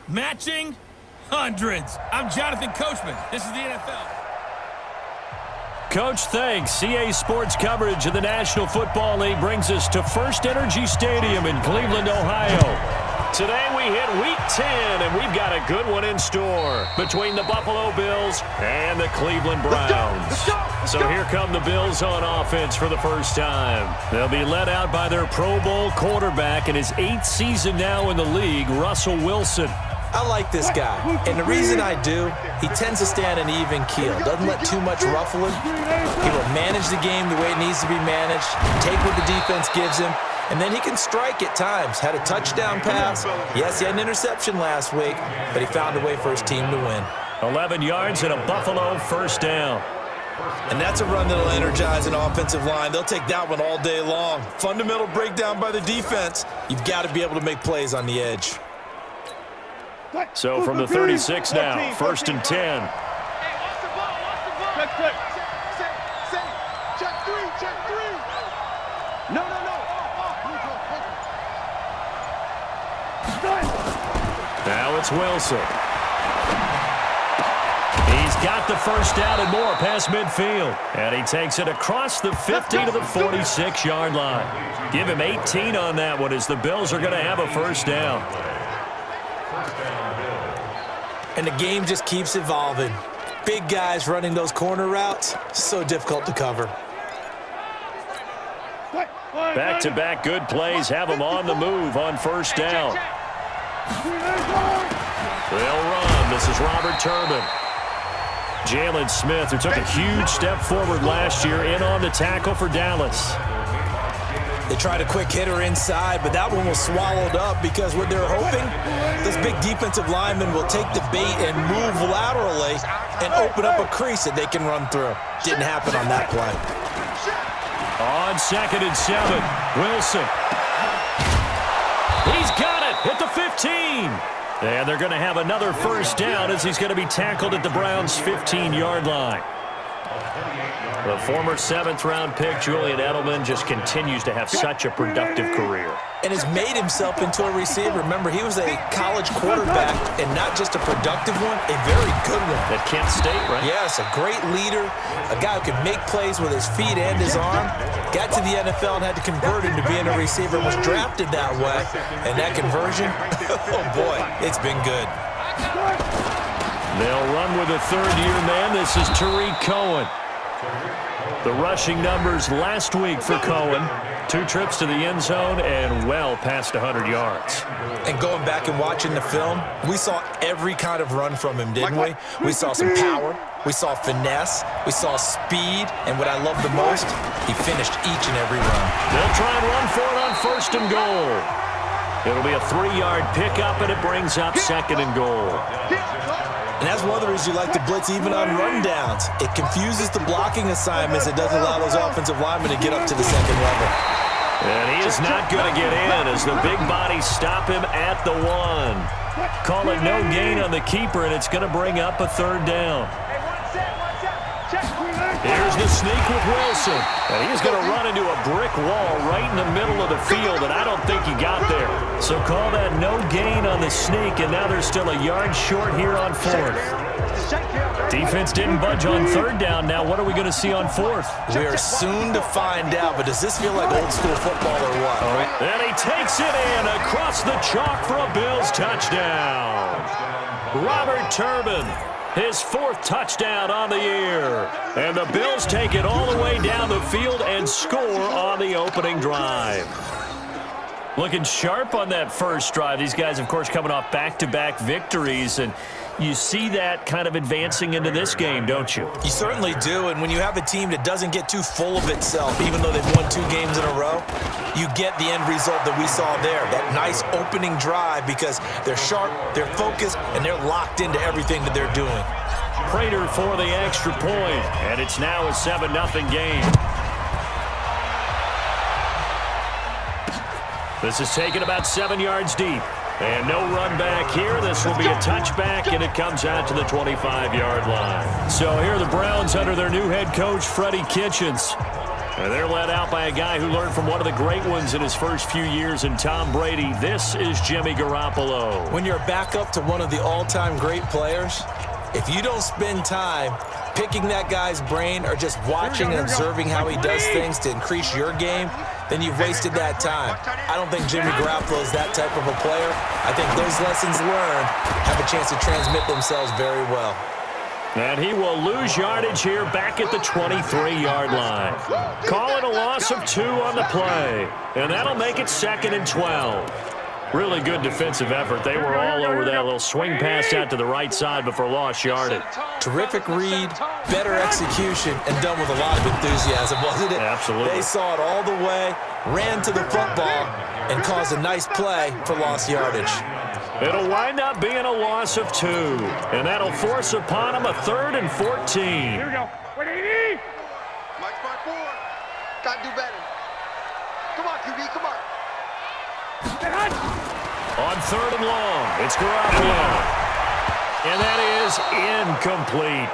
Matching hundreds. I'm Jonathan Coachman. This is the NFL. Coach, thanks. CA Sports coverage of the National Football League brings us to First Energy Stadium in Cleveland, Ohio. Today we hit Week 10, and we've got a good one in store between the Buffalo Bills and the Cleveland Browns. So here come the Bills on offense for the first time. They'll be led out by their Pro Bowl quarterback in his 8th season now in the league, Russel Wilson. I like this guy, and the reason I do, he tends to stand an even keel, doesn't let too much ruffle him. He will manage the game the way it needs to be managed, take what the defense gives him, and then he can strike at times. Had a touchdown pass. Yes, he had an interception last week, but he found a way for his team to win. 11 yards and a Buffalo first down. And that's a run that'll energize an offensive line. They'll take that one all day long. Fundamental breakdown by the defense. You've got to be able to make plays on the edge. So from the 36 now, 1st and 10. Now it's Wilson. He's got the first down and more past midfield. And he takes it across the 50 to the 46-yard line. Give him 18 on that one as the Bills are going to have a first down. And the game just keeps evolving. Big guys running those corner routes, so difficult to cover. Back-to-back good plays have them on the move on first down. They'll run. This is Robert Turbin. Jalen Smith, who took a huge step forward last year, in on the tackle for Dallas. They tried a quick hitter inside, but that one was swallowed up because what they're hoping, this big defensive lineman will take the bait and move laterally and open up a crease that they can run through. Didn't happen on that play. On 2nd and 7, Wilson. He's got it at the 15. And they're going to have another first down as he's going to be tackled at the Browns' 15-yard line. The former 7th-round pick, Julian Edelman, just continues to have such a productive career. And has made himself into a receiver. Remember, he was a college quarterback, and not just a productive one, a very good one. At Kent State, right? Yes, a great leader, a guy who can make plays with his feet and his arm. Got to the NFL and had to convert into being a receiver, was drafted that way. And that conversion, oh boy, it's been good. They'll run with a third-year man. This is Tariq Cohen. The rushing numbers last week for Cohen. 2 trips to the end zone and well past 100 yards. And going back and watching the film, we saw every kind of run from him, didn't we? We saw some power. We saw finesse. We saw speed. And what I love the most, he finished each and every run. They'll try and run for it on 1st and goal. It'll be a 3-yard pickup, and it brings up 2nd and goal. And that's one of the reasons you like to blitz even on rundowns. It confuses the blocking assignments. It doesn't allow those offensive linemen to get up to the 2nd level. And he is not going to get in as the big bodies stop him at the 1. Call it no gain on the keeper, and it's going to bring up a 3rd down. Here's the sneak with Wilson. And he's going to run into a brick wall right in the middle of the field, and I don't think he got there. So call that no gain on the sneak, and now they're still a yard short here on 4th. Defense didn't budge on 3rd down. Now what are we going to see on 4th? We are soon to find out, but does this feel like old school football or what? And he takes it in across the chalk for a Bills touchdown. Robert Turbin. His 4th touchdown on the year. And the Bills take it all the way down the field and score on the opening drive. Looking sharp on that first drive. These guys, of course, coming off back-to-back victories, and you see that kind of advancing into this game, don't you? You certainly do, and when you have a team that doesn't get too full of itself, even though they've won 2 games in a row, you get the end result that we saw there, that nice opening drive, because they're sharp, they're focused, and they're locked into everything that they're doing. Prater for the extra point, and it's now a 7-0 game. This is taken about 7 yards deep. And no run back here. This will be a touchback, and it comes out to the 25-yard line. So here are the Browns under their new head coach, Freddie Kitchens. And they're led out by a guy who learned from one of the great ones in his first few years in Tom Brady. This is Jimmy Garoppolo. When you're back up to one of the all-time great players, if you don't spend time picking that guy's brain or just watching and observing how he does things to increase your game, then you've wasted that time. I don't think Jimmy Garoppolo is that type of a player. I think those lessons learned have a chance to transmit themselves very well. And he will lose yardage here back at the 23-yard line. Call it a loss of 2 on the play. And that'll make it 2nd and 12. Really good defensive effort. They were all over that little swing pass out to the right side before lost yardage. Terrific read, better execution, and done with a lot of enthusiasm, wasn't it? Absolutely. They saw it all the way, ran to the football, and caused a nice play for lost yardage. It'll wind up being a loss of 2, and that'll force upon him a 3rd and 14. Here we go. 180. Mike's by 4. Got to do better. Come on, QB, come on. On 3rd and long, it's Garoppolo. And that is incomplete.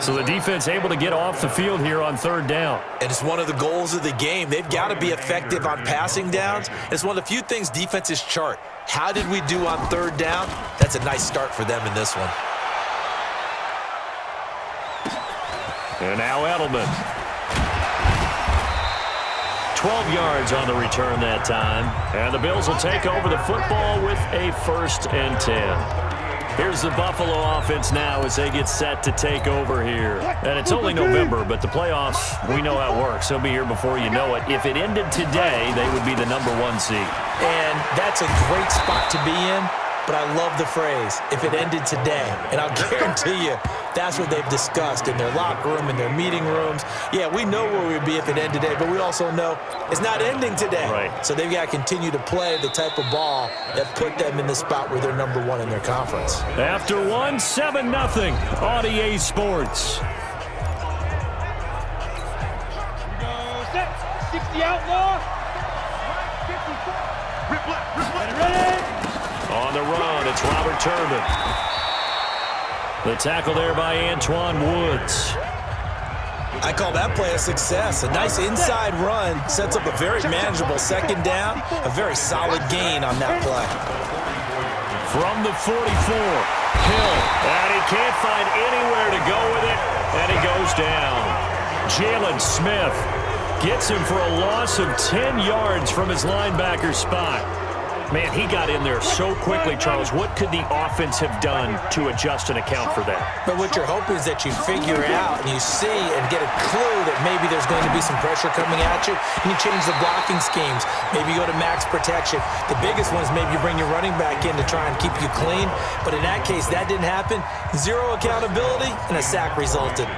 So the defense able to get off the field here on 3rd down. And it's one of the goals of the game. They've got to be effective on passing downs. It's one of the few things defenses chart. How did we do on 3rd down? That's a nice start for them in this one. And now Edelman. 12 yards on the return that time. And the Bills will take over the football with a 1st and 10. Here's the Buffalo offense now as they get set to take over here. And it's only November, but the playoffs, we know how it works. They'll be here before you know it. If it ended today, they would be the #1 seed. And that's a great spot to be in, but I love the phrase, if it ended today. And I'll guarantee you, that's what they've discussed in their locker room, in their meeting rooms. Yeah, we know where we'd be if it ended today, but we also know it's not ending today. Right. So they've got to continue to play the type of ball that put them in the spot where they're #1 in their conference. After 1, 7-0 on EA Sports. Set. 60 outlaw. 54. Rip left, rip left. Ready. On the run, it's Robert Turbin. The tackle there by Antoine Woods. I call that play a success. A nice inside run sets up a very manageable 2nd down, a very solid gain on that play. From the 44, Hill, and he can't find anywhere to go with it, and he goes down. Jalen Smith gets him for a loss of 10 yards from his linebacker spot. Man, he got in there so quickly, Charles. What could the offense have done to adjust and account for that? But what you're hoping is that you figure out and you see and get a clue that maybe there's going to be some pressure coming at you, and you change the blocking schemes. Maybe you go to max protection. The biggest one is maybe you bring your running back in to try and keep you clean. But in that case, that didn't happen. 0 accountability, and a sack resulted.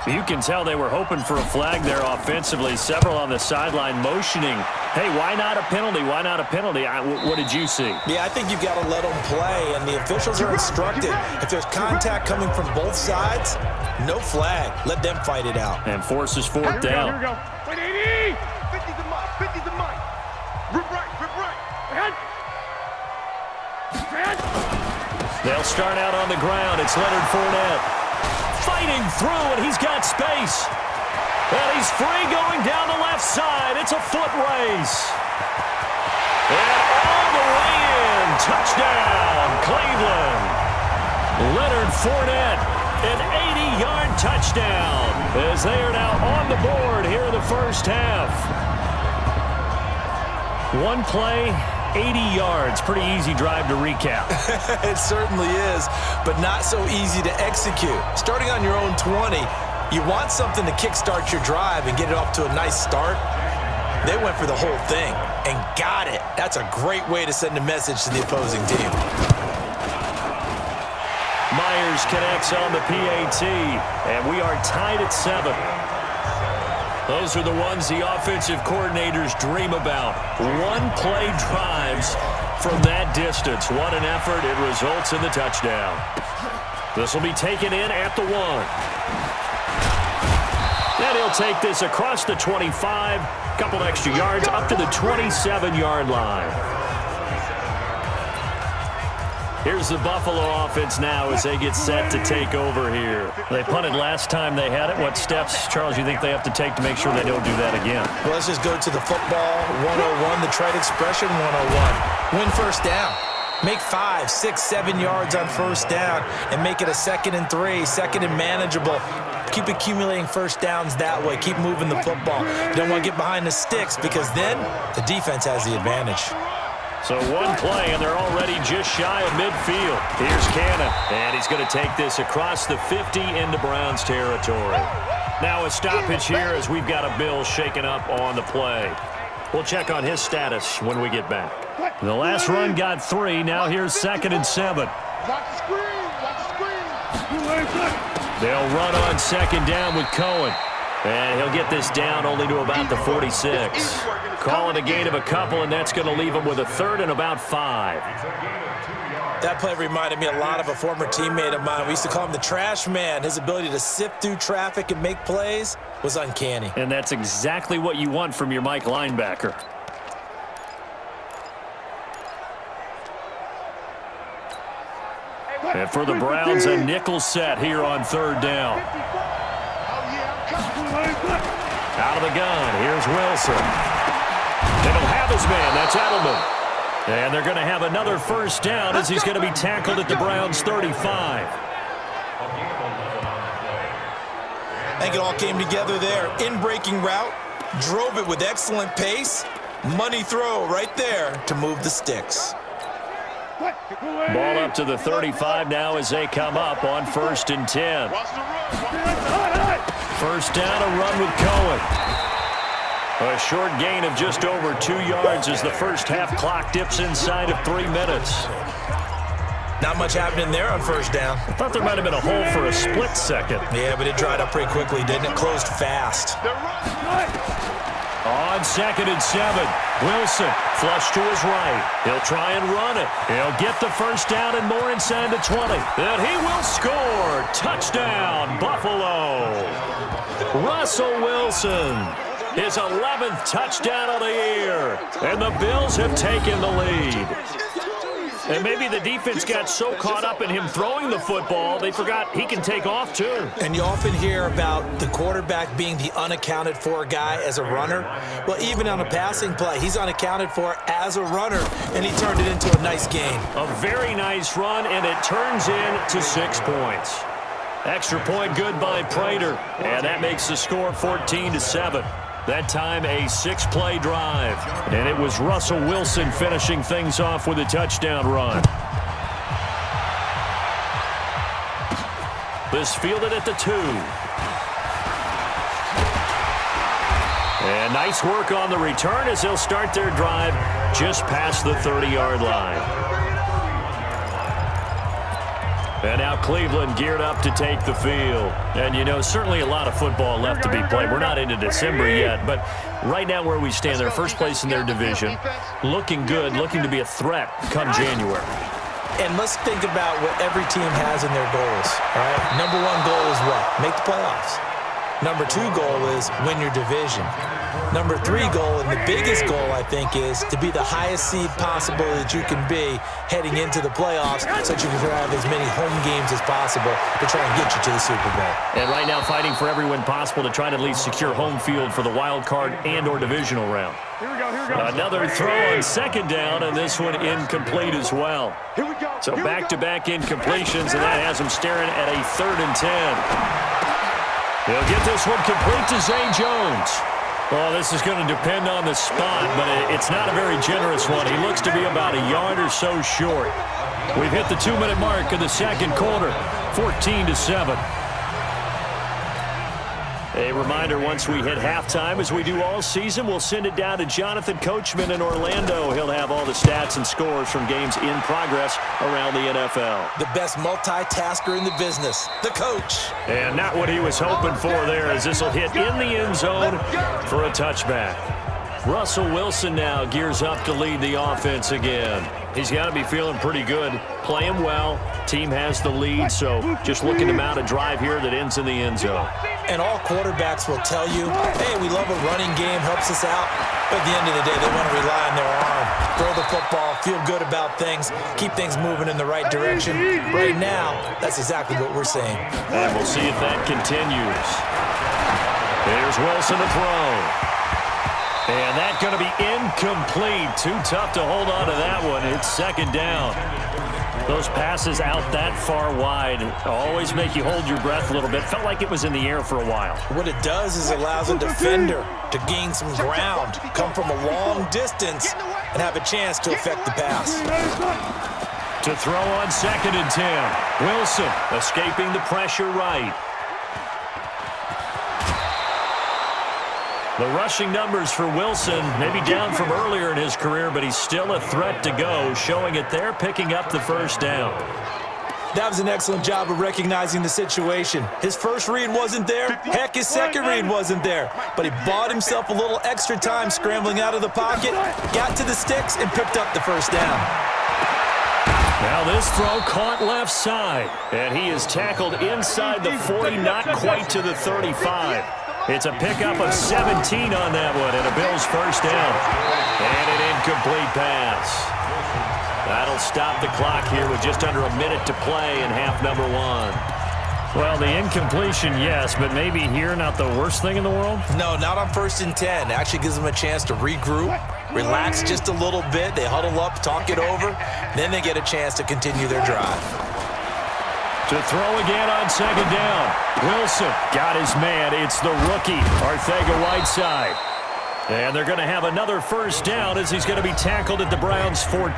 You can tell they were hoping for a flag there offensively. Several on the sideline motioning, hey, why not a penalty? Why not a penalty? What did you see? Yeah, I think you've got to let them play, and the officials are instructed. If there's contact coming from both sides, no flag. Let them fight it out. And forces 4th down. Here we go. 180. 50's the mic, 50's the mic. Rip right, rip right. Ahead. They'll start out on the ground. It's Leonard Fournette. Fighting through, and he's got space. And he's free going down the left side. It's a foot race. And all the way in. Touchdown, Cleveland. Leonard Fournette, an 80-yard touchdown as they are now on the board here in the first half. One play, 80 yards. Pretty easy drive to recap. It certainly is, but not so easy to execute. Starting on your own 20, you want something to kickstart your drive and get it off to a nice start. They went for the whole thing and got it. That's a great way to send a message to the opposing team. Myers connects on the PAT, and we are tied at 7. Those are the ones the offensive coordinators dream about. One-play drives from that distance. What an effort. It results in the touchdown. This will be taken in at the 1. And he'll take this across the 25, couple extra yards up to the 27-yard line. Here's the Buffalo offense now as they get set to take over here. They punted last time they had it. What steps, Charles, you think they have to take to make sure they don't do that again? Well, let's just go to the football 101, the trite expression 101. Win first down. Make 5, 6, 7 yards on first down and make it a 2nd and 3, 2nd and manageable. Keep accumulating first downs that way. Keep moving the football. You don't want to get behind the sticks because then the defense has the advantage. So one play, and they're already just shy of midfield. Here's Cannon, and he's going to take this across the 50 into Browns territory. Now a stoppage here as we've got a Bill shaken up on the play. We'll check on his status when we get back. The last run got 3. Now here's 2nd and 7. They'll run on 2nd down with Cohen. And he'll get this down only to about the 46. Call it a gain of a couple, and that's going to leave him with a 3rd and about 5. That play reminded me a lot of a former teammate of mine. We used to call him the trash man. His ability to sift through traffic and make plays was uncanny. And that's exactly what you want from your Mike linebacker. And for the Browns, a nickel set here on 3rd down. Out of the gun, here's Wilson. They don't have his man, that's Edelman. And they're going to have another first down as he's going to be tackled at the Browns' 35. I think it all came together there. In-breaking route, drove it with excellent pace. Money throw right there to move the sticks. Ball up to the 35 now as they come up on 1st and 10. First down, a run with Cohen. A short gain of just over 2 yards as the first half clock dips inside of 3 minutes. Not much happening there on first down. I thought there might have been a hole for a split second. Yeah, but it dried up pretty quickly, didn't it? Closed fast. On 2nd and 7, Wilson flush to his right. He'll try and run it. He'll get the first down and more inside the 20. And he will score. Touchdown, Buffalo. Russel Wilson. His 11th touchdown of the year. And the Bills have taken the lead. And maybe the defense got so caught up in him throwing the football, they forgot he can take off too. And you often hear about the quarterback being the unaccounted for guy as a runner. Well, even on a passing play, he's unaccounted for as a runner, and he turned it into a nice gain. A very nice run, and it turns into 6 points. Extra point good by Prater, and that makes the score 14-7. That time a 6-play drive. And it was Russell Wilson finishing things off with a touchdown run. This fielded at the 2. And nice work on the return as they'll start their drive just past the 30-yard line. And now Cleveland geared up to take the field. And, you know, certainly a lot of football left to be played. We're not into December yet, but right now where we stand, they're first place in their division. Looking good, looking to be a threat come January. And let's think about what every team has in their goals, all right? Number 1 goal is what? Make the playoffs. Number 2 goal is win your division. Number 3 goal, and the biggest goal, I think, is to be the highest seed possible that you can be heading into the playoffs so that you can have as many home games as possible to try and get you to the Super Bowl. And right now fighting for every win possible to try to at least secure home field for the wild card and or divisional round. Here we go. Another throw on 2nd down, and this one incomplete as well. Here we go. So back-to-back incompletions, and that has him staring at a 3rd and 10. He'll get this one complete to Zay Jones. Well, this is going to depend on the spot, but it's not a very generous one. He looks to be about a yard or so short. We've hit the 2-minute mark of the 2nd quarter, 14-7. A reminder, once we hit halftime, as we do all season, we'll send it down to Jonathan Coachman in Orlando. He'll have all the stats and scores from games in progress around the NFL. The best multitasker in the business, the coach. And not what he was hoping for there, as this will hit in the end zone for a touchback. Russel Wilson now gears up to lead the offense again. He's got to be feeling pretty good, playing well. Team has the lead, so just looking to mount a drive here that ends in the end zone. And all quarterbacks will tell you, hey, we love a running game, helps us out. But at the end of the day, they want to rely on their arm, throw the football, feel good about things, keep things moving in the right direction. Right now, that's exactly what we're saying. And we'll see if that continues. Here's Wilson to throw. And that's going to be incomplete. Too tough to hold on to that one. It's second down. Those passes out that far wide always make you hold your breath a little bit. Felt like it was in the air for a while. What it does is allows a defender to gain some ground, come from a long distance, and have a chance to affect the pass. To throw on 2nd and 10. Wilson escaping the pressure right. The rushing numbers for Wilson maybe down from earlier in his career, but he's still a threat to go, showing it there, picking up the first down. That was an excellent job of recognizing the situation. His first read wasn't there. Heck, his second read wasn't there. But he bought himself a little extra time scrambling out of the pocket, got to the sticks, and picked up the first down. Now this throw caught left side, and he is tackled inside the 40, not quite to the 35. It's a pickup of 17 on that one, and a Bills first down. And an incomplete pass. That'll stop the clock here with just under a minute to play in half number 1. Well, the incompletion, yes, but maybe here not the worst thing in the world? No, not on 1st and 10. It actually gives them a chance to regroup, relax just a little bit. They huddle up, talk it over, then they get a chance to continue their drive. To throw again on 2nd down. Wilson got his man. It's the rookie, Arcega-Whiteside. And they're going to have another first down as he's going to be tackled at the Browns' 14.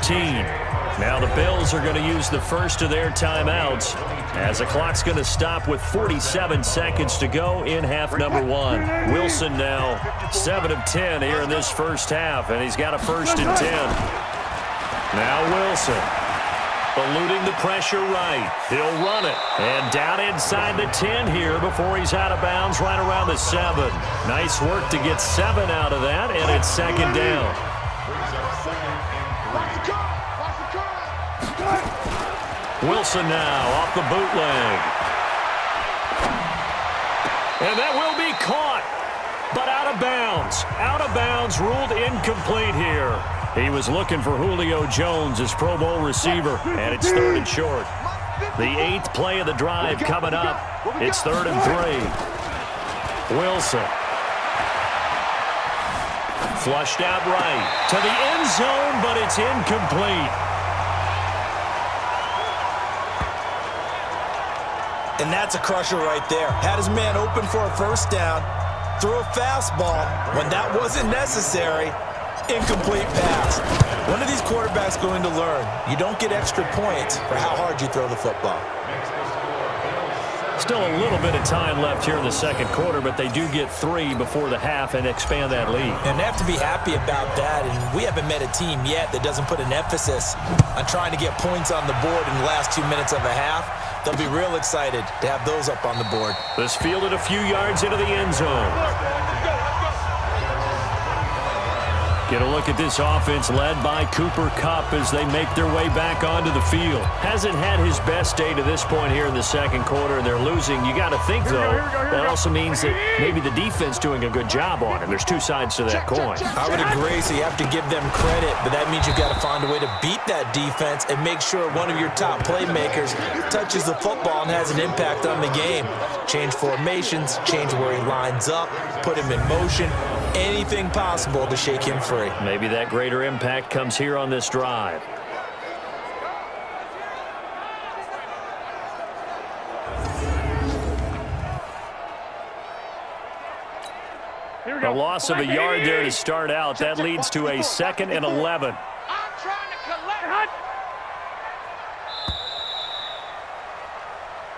Now the Bills are going to use the first of their timeouts as the clock's going to stop with 47 seconds to go in half number 1. Wilson now 7 of 10 here in this first half, and he's got a 1st and 10. Now Wilson. Eluding the pressure right. He'll run it. And down inside the 10 here before he's out of bounds right around the 7. Nice work to get 7 out of that, and it's second down. Wilson now off the bootleg. And that will be caught, but out of bounds. Out of bounds, ruled incomplete here. He was looking for Julio Jones, his Pro Bowl receiver, and it's 3rd and short. The 8th play of the drive coming up. It's 3rd and 3. Wilson. Flushed out right to the end zone, but it's incomplete. And that's a crusher right there. Had his man open for a first down, threw a fastball when that wasn't necessary. Incomplete pass. One of these quarterbacks going to learn, you don't get extra points for how hard you throw the football. Still a little bit of time left here in the second quarter, but they do get 3 before the half and expand that lead. And they have to be happy about that, and we haven't met a team yet that doesn't put an emphasis on trying to get points on the board in the last 2 minutes of a half. They'll be real excited to have those up on the board. This fielded a few yards into the end zone. Get a look at this offense led by Cooper Kupp as they make their way back onto the field. Hasn't had his best day to this point here in the second quarter, and they're losing. You got to think, though, that also means that maybe the defense doing a good job on him. There's two sides to that coin. I would agree, so you have to give them credit, but that means you've got to find a way to beat that defense and make sure one of your top playmakers touches the football and has an impact on the game. Change formations, change where he lines up, put him in motion, anything possible to shake him free. Maybe that greater impact comes here on this drive. A loss of a yard there to start out. That leads to a 2nd and 11.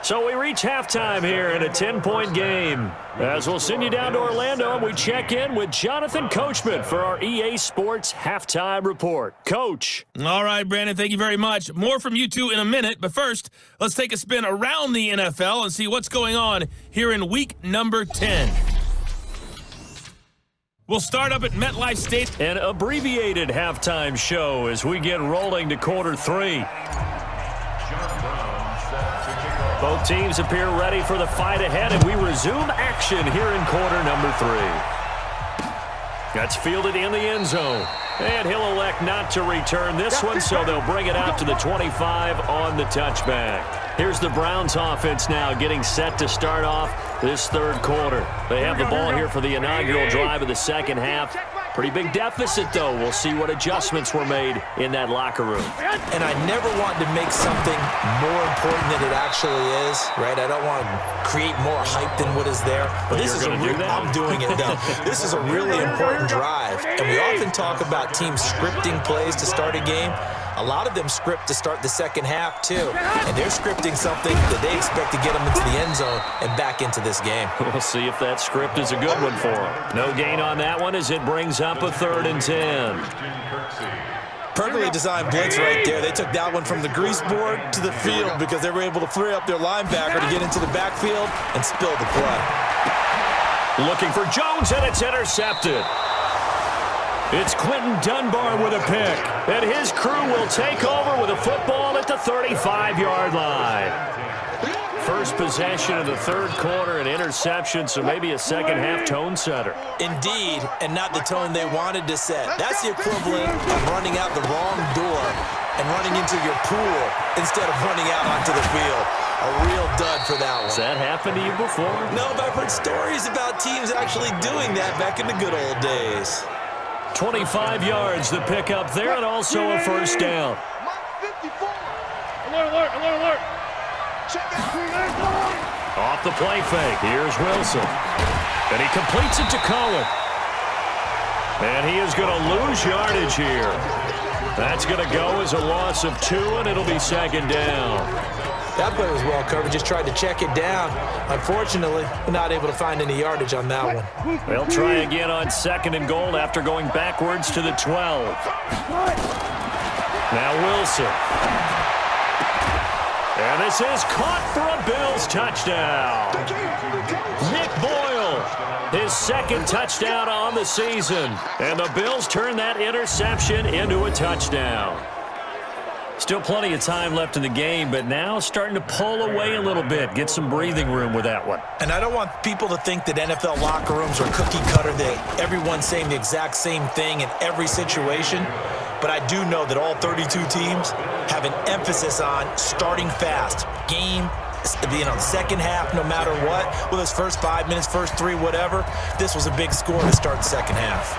So we reach halftime here in a 10-point game. As we'll send you down to Orlando, and we check in with Jonathan Coachman for our EA Sports Halftime Report. Coach. All right, Brandon, thank you very much. More from you two in a minute, but first, let's take a spin around the NFL and see what's going on here in week number 10. will start up at MetLife Stadium. An abbreviated halftime show as we get rolling to quarter 3. Both teams appear ready for the fight ahead, and we resume action here in quarter number 3. That's fielded in the end zone. And he'll elect not to return this one, so they'll bring it out to the 25 on the touchback. Here's the Browns offense now getting set to start off this third quarter. They have the ball here for the inaugural drive of the second half. Pretty big deficit, though. We'll see what adjustments were made in that locker room. And I never want to make something more important than it actually is, right? I don't want to create more hype than what is there. But this is I'm doing it, though. This is a really important drive. And we often talk about teams scripting plays to start a game. A lot of them script to start the second half, too. And they're scripting something that they expect to get them into the end zone and back into this game. We'll see if that script is a good one for them. No gain on that one as it brings up a 3rd and 10. Perfectly designed blitz right there. They took that one from the grease board to the field because they were able to free up their linebacker to get into the backfield and spill the play. Looking for Jones, and it's intercepted. It's Quentin Dunbar with a pick, and his crew will take over with a football at the 35-yard line. First possession of the third quarter, an interception, so maybe a second-half tone setter. Indeed, and not the tone they wanted to set. That's the equivalent of running out the wrong door and running into your pool instead of running out onto the field. A real dud for that one. Has that happened to you before? No, but I've heard stories about teams actually doing that back in the good old days. 25 yards, the pickup there, and also a first down. Alert, alert, alert. Off the play fake, here's Wilson. And he completes it to Cohen. And he is going to lose yardage here. That's going to go as a loss of 2, and it'll be second down. That play was well covered, just tried to check it down. Unfortunately, not able to find any yardage on that one. They'll try again on 2nd and goal after going backwards to the 12. Now Wilson. And this is caught for a Bills touchdown. Nick Boyle, his 2nd touchdown on the season. And the Bills turn that interception into a touchdown. Still plenty of time left in the game, but now starting to pull away a little bit, get some breathing room with that one. And I don't want people to think that NFL locker rooms are cookie cutter, that everyone's saying the exact same thing in every situation. But I do know that all 32 teams have an emphasis on starting fast. Game, second half, no matter what. Whether it's first 5 minutes, first 3, whatever. This was a big score to start the second half.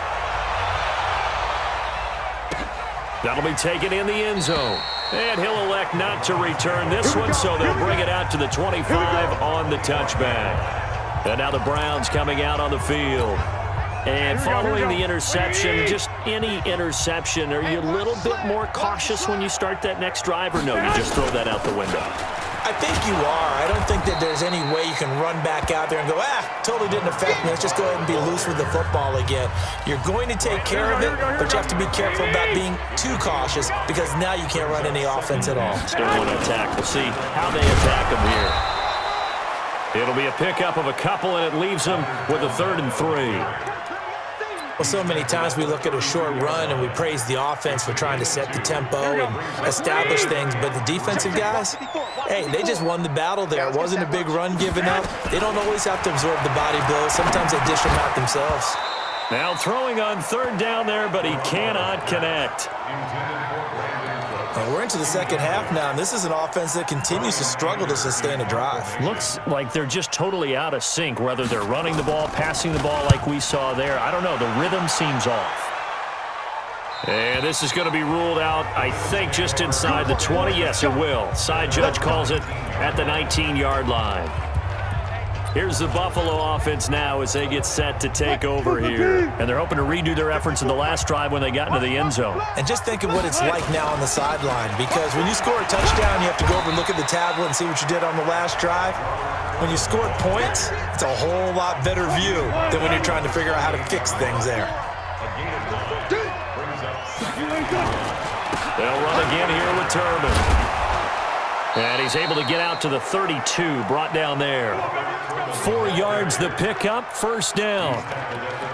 That'll be taken in the end zone. And he'll elect not to return this one, so they'll bring it out to the 25 on the touchback. And now the Browns coming out on the field. And following the interception, just any interception, are you a little bit more cautious when you start that next drive, or no, you just throw that out the window? I think you are. I don't think that there's any way you can run back out there and go, totally didn't affect me. Let's just go ahead and be loose with the football again. You're going to take care of it, but you have to be careful about being too cautious because now you can't run any offense at all. Still want to attack. We'll see how they attack them here. It'll be a pickup of a couple, and it leaves them with a 3rd and 3. Well, so many times we look at a short run and we praise the offense for trying to set the tempo and establish things, but the defensive guys, hey, they just won the battle there. It wasn't a big run given up. They don't always have to absorb the body blows. Sometimes they dish them out themselves. Now throwing on 3rd down there, but he cannot connect. We're into the second half now, and this is an offense that continues to struggle to sustain a drive. Looks like they're just totally out of sync, whether they're running the ball, passing the ball like we saw there. I don't know. The rhythm seems off. And this is going to be ruled out, I think, just inside the 20. Yes, it will. Side judge calls it at the 19-yard line. Here's the Buffalo offense now as they get set to take over here. And they're hoping to redo their efforts in the last drive when they got into the end zone. And just think of what it's like now on the sideline, because when you score a touchdown, you have to go over and look at the tablet and see what you did on the last drive. When you scored points, it's a whole lot better view than when you're trying to figure out how to fix things there. They'll run again here with Turbin. And he's able to get out to the 32, brought down there. 4 yards the pickup, first down.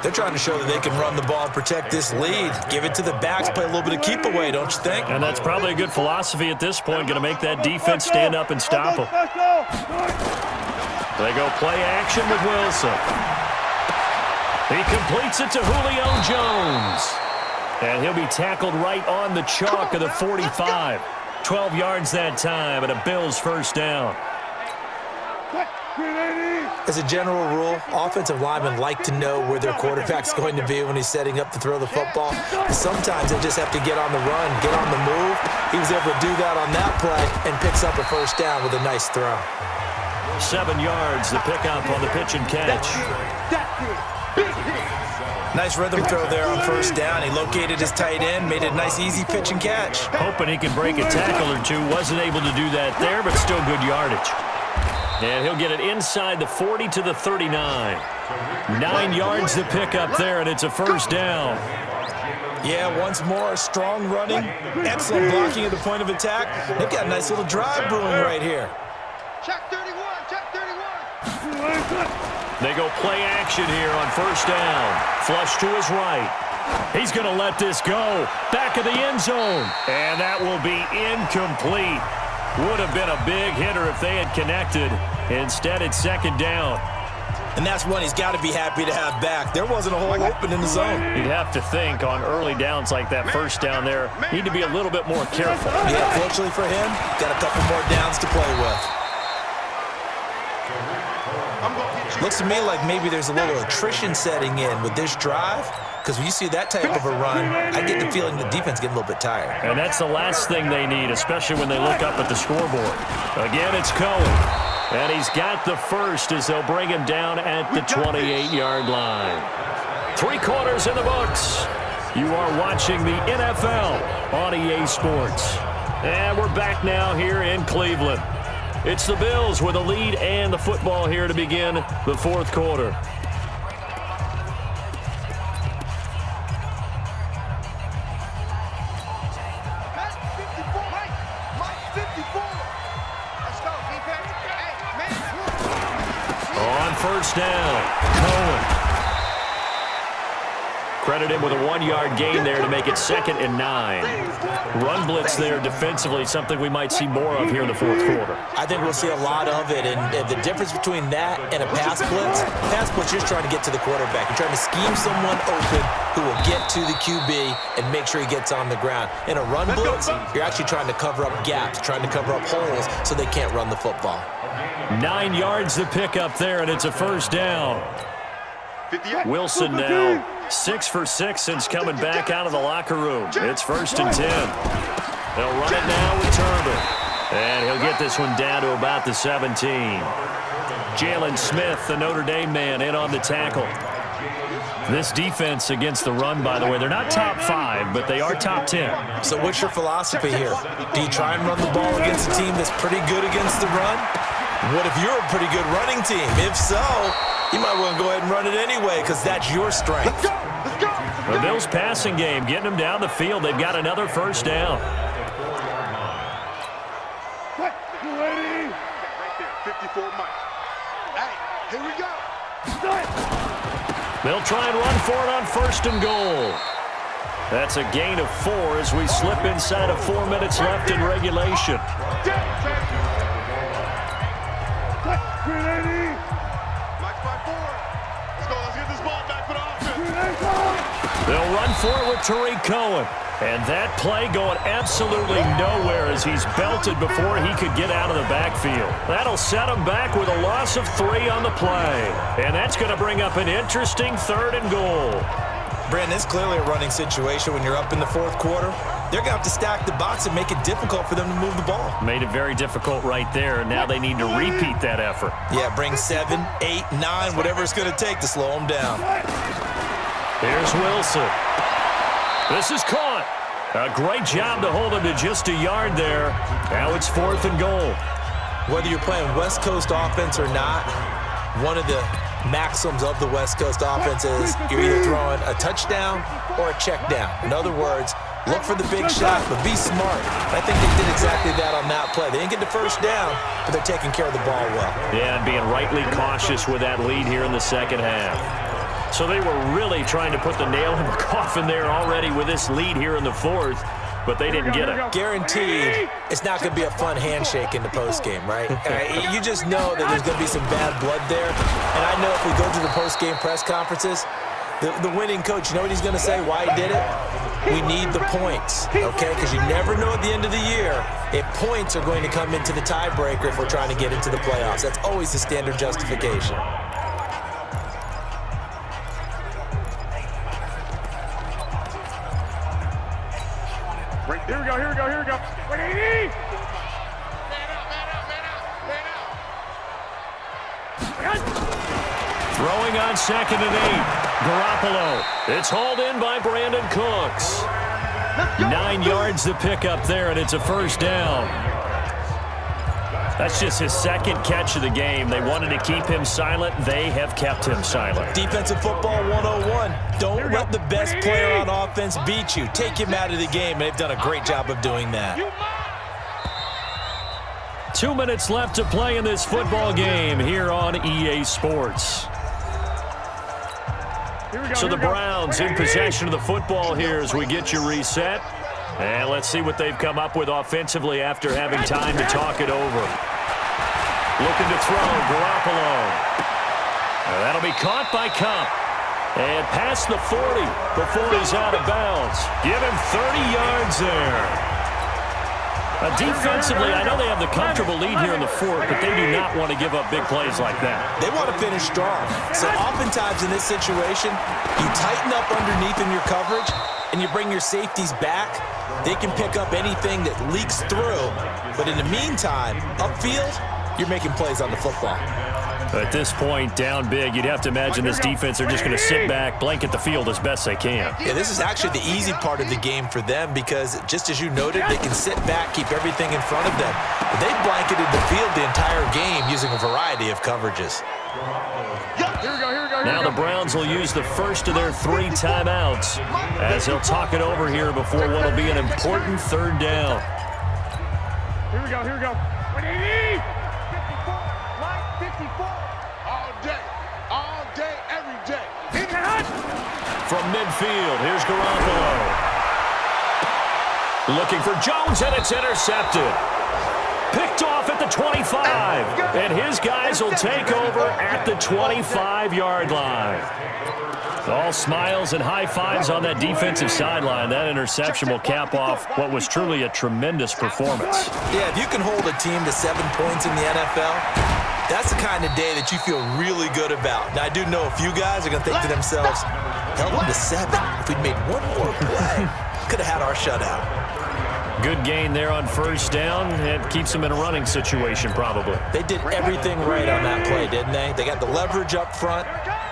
They're trying to show that they can run the ball and protect this lead. Give it to the backs, play a little bit of keep away, don't you think? And that's probably a good philosophy at this point, going to make that defense stand up and stop them. They go play action with Wilson. He completes it to Julio Jones. And he'll be tackled right on the chalk of the 45. 12 yards that time, and a Bills first down. As a general rule, offensive linemen like to know where their quarterback's going to be when he's setting up to throw the football. Sometimes they just have to get on the run, get on the move. He was able to do that on that play and picks up a first down with a nice throw. 7 yards, the pickup on the pitch and catch. Nice rhythm throw there on first down. He located his tight end, made it a nice, easy pitch and catch. Hoping he could break a tackle or two. Wasn't able to do that there, but still good yardage. And he'll get it inside the 40 to the 39. 9 yards to pick up there, and it's a first down. Yeah, once more, strong running, excellent blocking at the point of attack. They've got a nice little drive brewing right here. Check 31, check 31. They go play action here on first down. Flush to his right. He's going to let this go. Back of the end zone. And that will be incomplete. Would have been a big hitter if they had connected. Instead, it's second down. And that's one he's got to be happy to have back. There wasn't a hole open in the zone. You'd have to think on early downs like that first down there, need to be a little bit more careful. Yeah, fortunately for him, got a couple more downs to play with. Looks to me like maybe there's a little attrition setting in with this drive, because when you see that type of a run, I get the feeling the defense getting a little bit tired. And that's the last thing they need, especially when they look up at the scoreboard. Again, it's Cohen. And he's got the first as they'll bring him down at the 28-yard line. 3 quarters in the books. You are watching the NFL on EA Sports. And we're back now here in Cleveland. It's the Bills with a lead and the football here to begin the fourth quarter. On first down, Cohen. Credit him with a 1-yard gain there to make it 2nd and 9. Run blitz there defensively, something we might see more of here in the fourth quarter. I think we'll see a lot of it, and the difference between that and a pass blitz you're just trying to get to the quarterback. You're trying to scheme someone open who will get to the QB and make sure he gets on the ground. In a run blitz, you're actually trying to cover up gaps, trying to cover up holes so they can't run the football. 9 yards to pick up there, and it's a first down. Wilson now 6 for 6 since coming back out of the locker room. It's 1st and 10. They'll run it now with Turbin. And he'll get this one down to about the 17. Jalen Smith, the Notre Dame man, in on the tackle. This defense against the run, by the way, they're not top 5, but they are top 10. So what's your philosophy here? Do you try and run the ball against a team that's pretty good against the run? What if you're a pretty good running team? If so, you might want to go ahead and run it anyway because that's your strength. The Bills passing game, getting them down the field. They've got another first down. Right there, 54 Mike. Hey, here we go. They'll try and run for it on 1st and goal. That's a gain of 4 as we slip inside of 4 minutes left in regulation. They'll run for it with Tariq Cohen. And that play going absolutely nowhere as he's belted before he could get out of the backfield. That'll set him back with a loss of 3 on the play. And that's going to bring up an interesting 3rd and goal. Brandon, it's clearly a running situation when you're up in the fourth quarter. They're going to have to stack the box and make it difficult for them to move the ball. Made it very difficult right there. Now they need to repeat that effort. Yeah, bring 7, 8, 9, whatever it's going to take to slow them down. Here's Wilson. This is caught. A great job to hold him to just a yard there. Now it's 4th and goal. Whether you're playing West Coast offense or not, one of the maxims of the West Coast offense is you're either throwing a touchdown or a check down. In other words, Look for the big shot, but be smart. I think they did exactly that on that play. They didn't get the first down, but they're taking care of the ball well. Yeah, and being rightly cautious with that lead here in the second half. So they were really trying to put the nail in the coffin there already with this lead here in the fourth, but they didn't get it. Guaranteed, it's not going to be a fun handshake in the postgame, right? You just know that there's going to be some bad blood there. And I know if we go to the postgame press conferences, the winning coach, you know what he's going to say, why he did it? We need the points, okay? Because you never know at the end of the year if points are going to come into the tiebreaker if we're trying to get into the playoffs. That's always the standard justification. Right, here we go, here we go, here we go. 180! Throwing on 2nd and 8. Garoppolo. It's hauled in by Brandon Cooks. 9 yards to pick up there, and it's a first down. That's just his second catch of the game. They wanted to keep him silent. They have kept him silent. Defensive football 101. Don't let the best player on offense beat you. Take him out of the game, and they've done a great job of doing that. 2 minutes left to play in this football game here on EA Sports. So the Browns in possession of the football here as we get you reset. And let's see what they've come up with offensively after having time to talk it over. Looking to throw, Garoppolo. That'll be caught by Cup. And past the 40 before he's out of bounds. Give him 30 yards there. Defensively, I know they have the comfortable lead here in the fourth, but they do not want to give up big plays like that. They want to finish strong. So oftentimes in this situation, you tighten up underneath in your coverage, and you bring your safeties back. They can pick up anything that leaks through. But in the meantime, upfield, you're making plays on the football. At this point, down big, you'd have to imagine this defense are just going to sit back, blanket the field as best they can. Yeah, this is actually the easy part of the game for them because, just as you noted, they can sit back, keep everything in front of them. But they've blanketed the field the entire game using a variety of coverages. Now the Browns will use the first of their 3 timeouts as he'll talk it over here before what will be an important third down. Here we go, here we go. 180! 54. All day, every day. From midfield, here's Garoppolo. Looking for Jones, and it's intercepted. Picked off at the 25. And his guys will take over at the 25-yard line. All smiles and high fives on that defensive sideline. That interception will cap off what was truly a tremendous performance. Yeah, if you can hold a team to 7 points in the NFL, that's the kind of day that you feel really good about. Now, I do know a few guys are going to think to themselves, held them to 7. If we'd made one more play, could have had our shutout. Good gain there on first down. It keeps them in a running situation, probably. They did everything right on that play, didn't they? They got the leverage up front,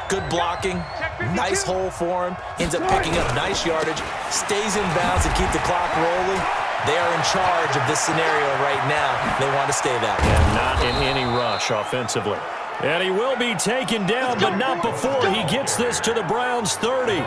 good blocking, nice hole for him, ends up picking up nice yardage, stays in bounds and keep the clock rolling. They are in charge of this scenario right now. They want to stay that way. And not in any rush offensively. And he will be taken down, but not before he gets this to the Browns' 30.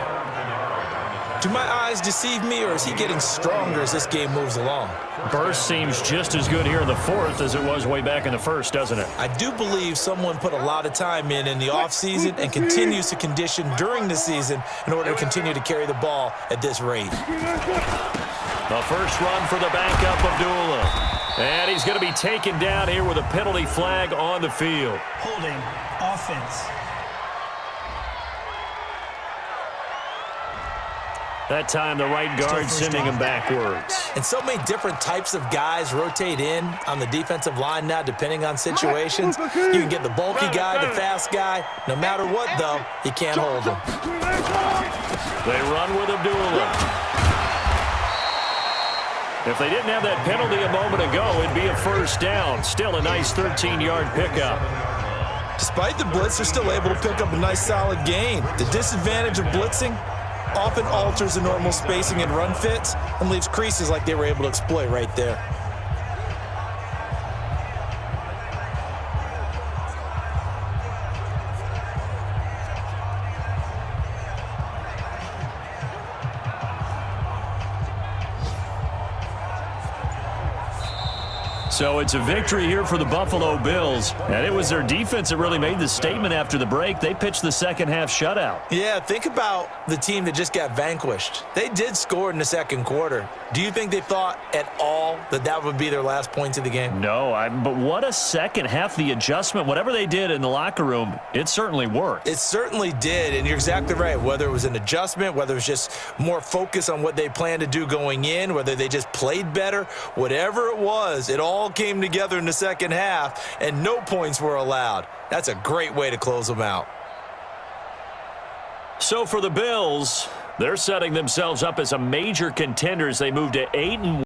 Do my eyes deceive me, or is he getting stronger as this game moves along? Burst seems just as good here in the fourth as it was way back in the first, doesn't it? I do believe someone put a lot of time in the offseason and continues to condition during the season in order to continue to carry the ball at this rate. The first run for the backup Abdullah. And he's going to be taken down here with a penalty flag on the field. Holding offense. That time the right guard sending him backwards. And so many different types of guys rotate in on the defensive line now depending on situations. You can get the bulky guy, the fast guy. No matter what, though, you can't hold him. They run with Abdullah. If they didn't have that penalty a moment ago, it'd be a first down. Still a nice 13-yard pickup. Despite the blitz, they're still able to pick up a nice solid gain. The disadvantage of blitzing often alters the normal spacing and run fits and leaves creases like they were able to exploit right there. So it's a victory here for the Buffalo Bills, and it was their defense that really made the statement after the break. They pitched the second half shutout. Yeah, think about the team that just got vanquished. They did score in the second quarter. Do you think they thought at all that that would be their last points of the game? No, but what a second half. The adjustment, whatever they did in the locker room, it certainly worked. It certainly did, and you're exactly right. Whether it was an adjustment, whether it was just more focus on what they planned to do going in, whether they just played better, whatever it was, it all came together in the second half, and no points were allowed. That's a great way to close them out. So for the Bills, they're setting themselves up as a major contender as they move to 8-1.